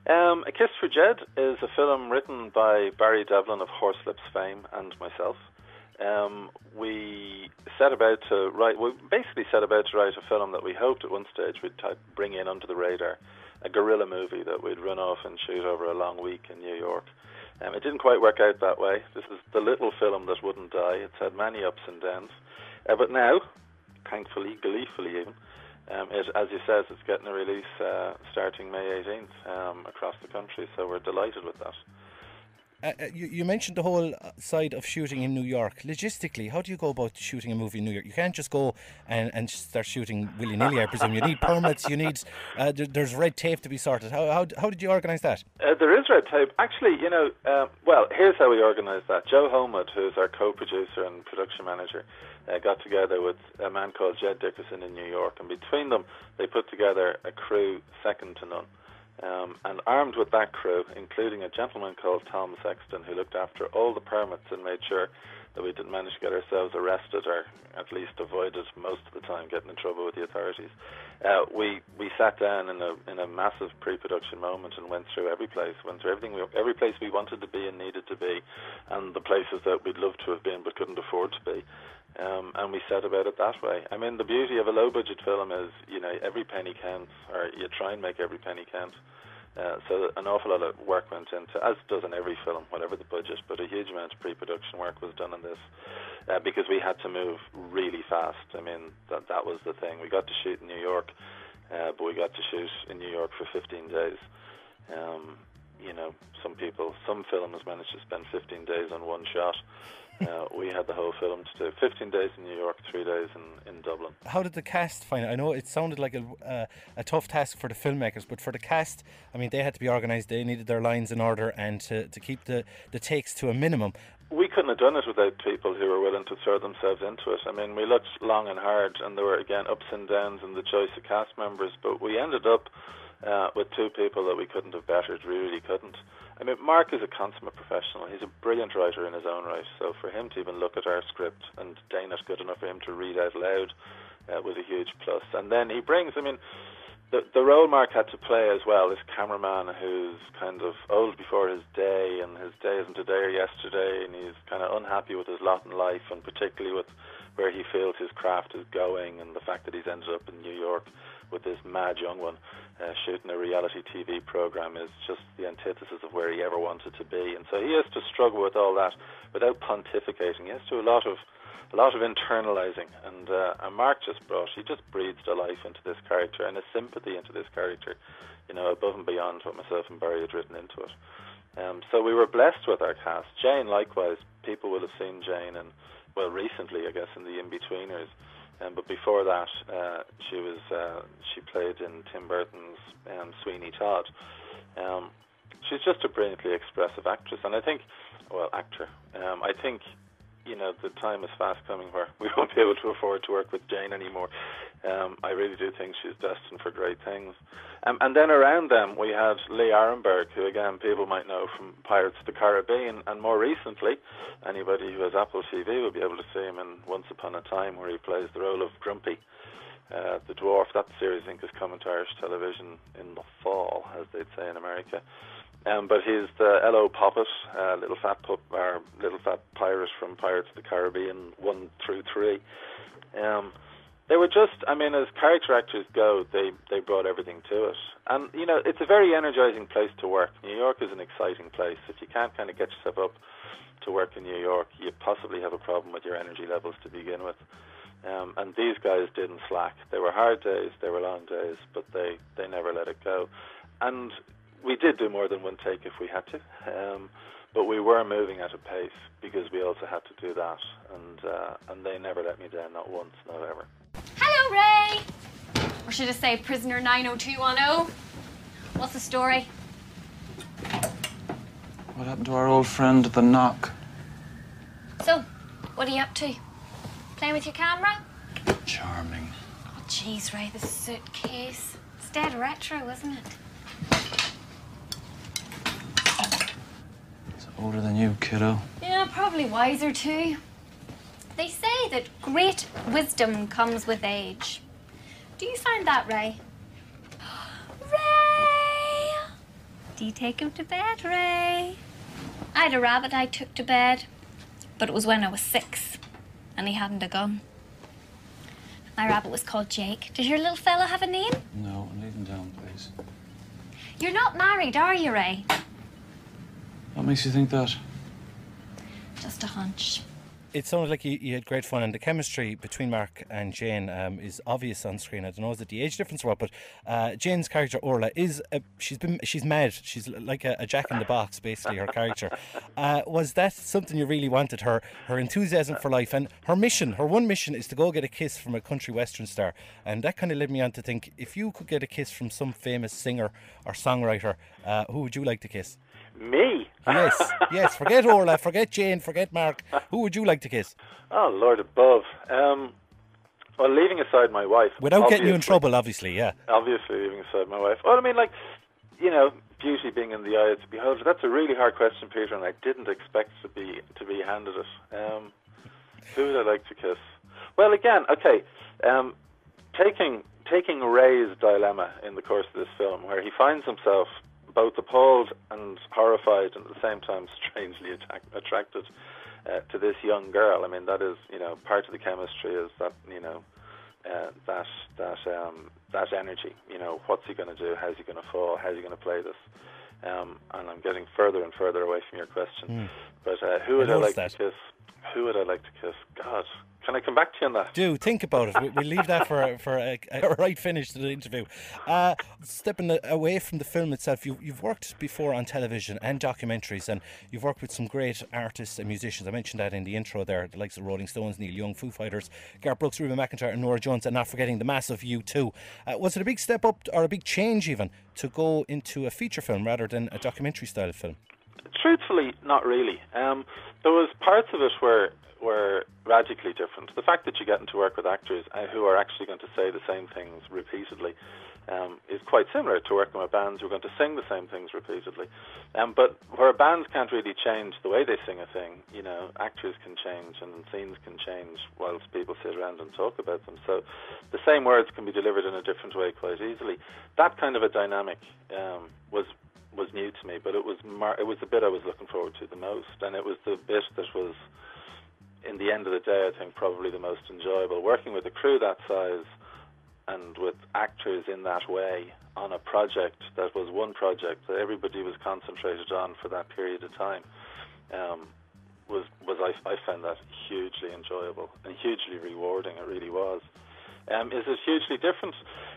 A Kiss for Jed is a film written by Barry Devlin of Horslips fame and myself. We basically set about to write a film that we hoped at one stage we'd bring in under the radar, a guerrilla movie that we'd run off and shoot over a long week in New York. It didn't quite work out that way. This is the little film that wouldn't die. It's had many ups and downs. But now, thankfully, gleefully even, as you said, it's getting a release starting May 18th across the country, so we're delighted with that. You mentioned the whole side of shooting in New York. Logistically, how do you go about shooting a movie in New York? You can't just go and start shooting willy-nilly, I presume. You need permits, you need... there's red tape to be sorted. How did you organise that? There is red tape. Actually, here's how we organised that. Joe Holmwood, who's our co-producer and production manager, got together with a man called Jed Dickerson in New York, and between them, they put together a crew second to none. And armed with that crew, including a gentleman called Tom Sexton, who looked after all the permits and made sure that we didn't manage to get ourselves arrested, or at least avoided most of the time getting in trouble with the authorities. We sat down in a massive pre-production moment and went through every place, every place we wanted to be and needed to be, and the places that we'd loved to have been but couldn't afford to be. And we set about it that way. I mean, the beauty of a low-budget film is, every penny counts, or you try and make every penny count. So an awful lot of work went into, as does in every film, whatever the budget, but a huge amount of pre-production work was done on this because we had to move really fast. I mean, that was the thing. We got to shoot in New York, but we got to shoot in New York for 15 days. Some films managed to spend 15 days on one shot. We had the whole film to do. 15 days in New York, 3 days in Dublin. How did the cast find it? I know it sounded like a tough task for the filmmakers, but for the cast, I mean, they had to be organised. They needed their lines in order and to keep the takes to a minimum. We couldn't have done it without people who were willing to throw themselves into it. I mean, we looked long and hard, and there were, again, ups and downs in the choice of cast members, but we ended up with two people that we couldn't have bettered. We really couldn't. I mean, Mark is a consummate professional. He's a brilliant writer in his own right. So for him to even look at our script and deign it good enough for him to read out loud was a huge plus. And then he brings, the role Mark had to play as well, this cameraman who's kind of old before his day, and his day isn't today or yesterday, and he's kind of unhappy with his lot in life, and particularly with where he feels his craft is going, and the fact that he's ended up in New York with this mad young one shooting a reality TV program is just the antithesis of where he ever wanted to be. And so he has to struggle with all that without pontificating. He has to do a lot of internalising, and Mark just breathes a life into this character and a sympathy into this character, above and beyond what myself and Barry had written into it. So we were blessed with our cast. Jayne, likewise, people will have seen Jayne, and recently, I guess, in the In-Betweeners. But before that, she played in Tim Burton's Sweeney Todd. She's just a brilliantly expressive actress, and I think, I think, the time is fast coming where we won't be able to afford to work with Jayne anymore. I really do think she's destined for great things. And then around them, we had Lee Arenberg, who, again, people might know from Pirates of the Caribbean, and more recently, anybody who has Apple TV will be able to see him in Once Upon a Time, where he plays the role of Grumpy, the dwarf. That series, I think, is coming to Irish television in the fall, as they'd say in America. But he's the L.O. Poppet, little fat pirate from Pirates of the Caribbean 1 through 3. They were just, as character actors go, they brought everything to it. And, it's a very energizing place to work. New York is an exciting place. If you can't kind of get yourself up to work in New York, you possibly have a problem with your energy levels to begin with. And these guys didn't slack. They were hard days, they were long days, but they never let it go. And we did do more than one take if we had to, but we were moving at a pace because we also had to do that, and they never let me down, not once, not ever. Hello, Ray! Or should I say prisoner 90210? What's the story? What happened to our old friend, the Knock? So, what are you up to? Playing with your camera? Charming. Oh, jeez, Ray, this suitcase. It's dead retro, isn't it? It's older than you, kiddo. Yeah, probably wiser too. They say that great wisdom comes with age. Do you find that, Ray? Ray! Do you take him to bed, Ray? I had a rabbit I took to bed, but it was when I was 6, and he hadn't a gun. My rabbit was called Jake. Does your little fella have a name? No, leave him down, please. You're not married, are you, Ray? What makes you think that? Just a hunch. It sounded like you had great fun, and the chemistry between Mark and Jayne is obvious on screen. I don't know, is it the age difference or what? But Jayne's character Orla is she's mad. She's like a Jack in the Box, basically, her character. Was that something you really wanted? Her enthusiasm for life, and her one mission is to go get a kiss from a country western star, and that kind of led me on to think, if you could get a kiss from some famous singer or songwriter, who would you like to kiss? Me? Yes. Forget Orla, forget Jayne, forget Mark. Who would you like to kiss? Oh, Lord above. Well, leaving aside my wife. Without getting you in trouble, obviously, yeah. Obviously, leaving aside my wife. Well, I mean, like, you know, beauty being in the eye of the beholder. That's a really hard question, Peter, and I didn't expect to be handed it. Who would I like to kiss? Well, again, okay. Taking Ray's dilemma in the course of this film, where he finds himself both appalled and horrified, and at the same time strangely attracted to this young girl. I mean, that is, you know, part of the chemistry is that, you know, that energy. You know, what's he going to do? How's he going to fall? How's he going to play this? And I'm getting further and further away from your question. But who would I like to kiss? Who would I like to kiss? God. Can I come back to you on that? Do think about it. We'll leave that for a right finish to the interview. Stepping away from the film itself, you've worked before on television and documentaries, and you've worked with some great artists and musicians. I mentioned that in the intro there, the likes of Rolling Stones, Neil Young, Foo Fighters, Garth Brooks, Reuben McIntyre and Norah Jones, and not forgetting the massive U2. Was it a big step up or a big change even to go into a feature film rather than a documentary style film? Truthfully, not really. There was parts of it were radically different. The fact that you get into work with actors who are actually going to say the same things repeatedly is quite similar to working with bands who are going to sing the same things repeatedly. But where bands can't really change the way they sing a thing, you know, actors can change and scenes can change whilst people sit around and talk about them. So the same words can be delivered in a different way quite easily. That kind of a dynamic was new to me, but it was the bit I was looking forward to the most, and it was the bit that was, in the end of the day, I think probably the most enjoyable. Working with a crew that size and with actors in that way on a project that was one project that everybody was concentrated on for that period of time I found that hugely enjoyable and hugely rewarding. It really was. Is it hugely different?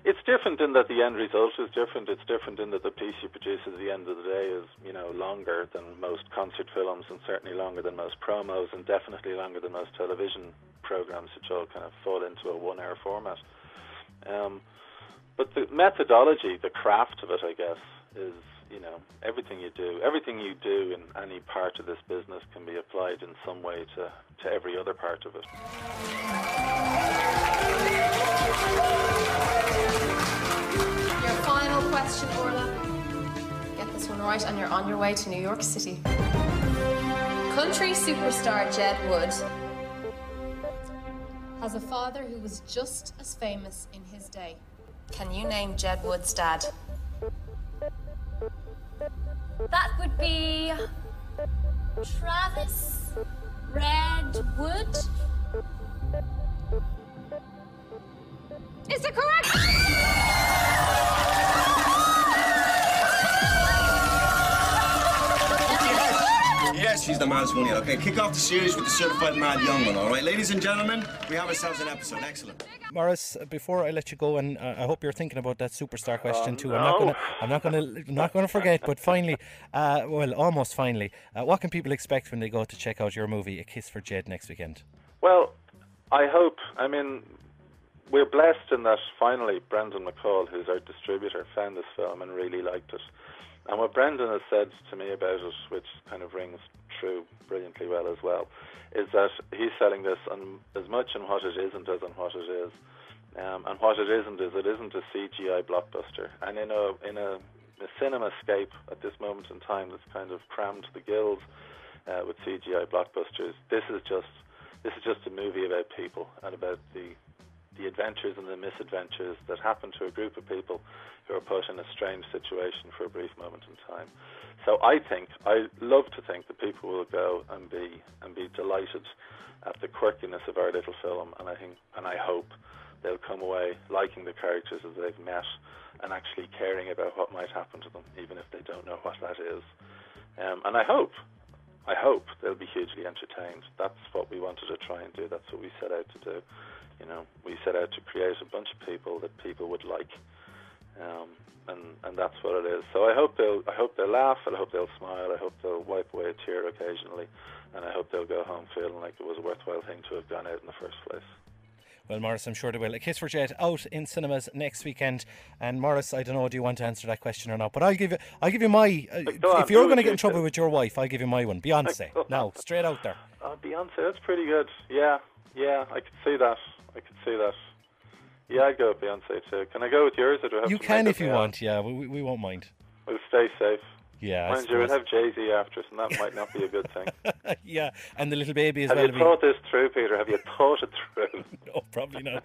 It's different in that the end result is different. It's different in that the piece you produce at the end of the day is, you know, longer than most concert films, and certainly longer than most promos, and definitely longer than most television programs, which all kind of fall into a 1-hour format. But the methodology, the craft of it, I guess, is, you know, everything you do in any part of this business can be applied in some way to every other part of it. Your final question, Orla. Get this one right and you're on your way to New York City. Country superstar Jed Wood has a father who was just as famous in his day. Can you name Jed Wood's dad? That would be Travis Redwood. Is it correct? Yes, she's the man's winning. Okay, kick off the series with the certified mad young one, all right? Ladies and gentlemen, we have ourselves an episode. Excellent. Maurice, before I let you go, and I hope you're thinking about that superstar question too. No. I'm not gonna forget. But finally, almost finally, what can people expect when they go to check out your movie, A Kiss for Jed, next weekend? Well, I hope. I mean, we're blessed in that finally Brendan McCall, who's our distributor, found this film and really liked it. And what Brendan has said to me about it, which kind of rings true brilliantly well as well, is that he's selling this on as much in what it isn't as in what it is. And what it isn't is it isn't a CGI blockbuster. And in a cinemascape at this moment in time that's kind of crammed to the gills with CGI blockbusters, this is just a movie about people and about the the adventures and the misadventures that happen to a group of people who are put in a strange situation for a brief moment in time. So I love to think that people will go and be delighted at the quirkiness of our little film, and I hope they'll come away liking the characters as they've met and actually caring about what might happen to them, even if they don't know what that is. And I hope they'll be hugely entertained. That's what we wanted to try and do. That's what we set out to do. You know, we set out to create a bunch of people that people would like, and that's what it is. So I hope they'll laugh, and I hope they'll smile. I hope they'll wipe away a tear occasionally, and I hope they'll go home feeling like it was a worthwhile thing to have gone out in the first place. Well, Maurice, I'm sure they will. A Kiss for Jet out in cinemas next weekend. And Maurice, I don't know, do you want to answer that question or not? But I'll give you my. If you're going to get in trouble with your wife, I'll give you my one. Beyonce. Now, straight out there. Beyonce, that's pretty good. Yeah, I could see that. Yeah, I'd go with Beyonce too. Can I go with yours, or do I have You can if you want. Yeah, we won't mind. We'll stay safe. Yeah, mind you, we'll have Jay-Z after us, and that might not be a good thing. Yeah, and the little baby as well. Have you thought this through, Peter? Have you thought it through? No, probably not.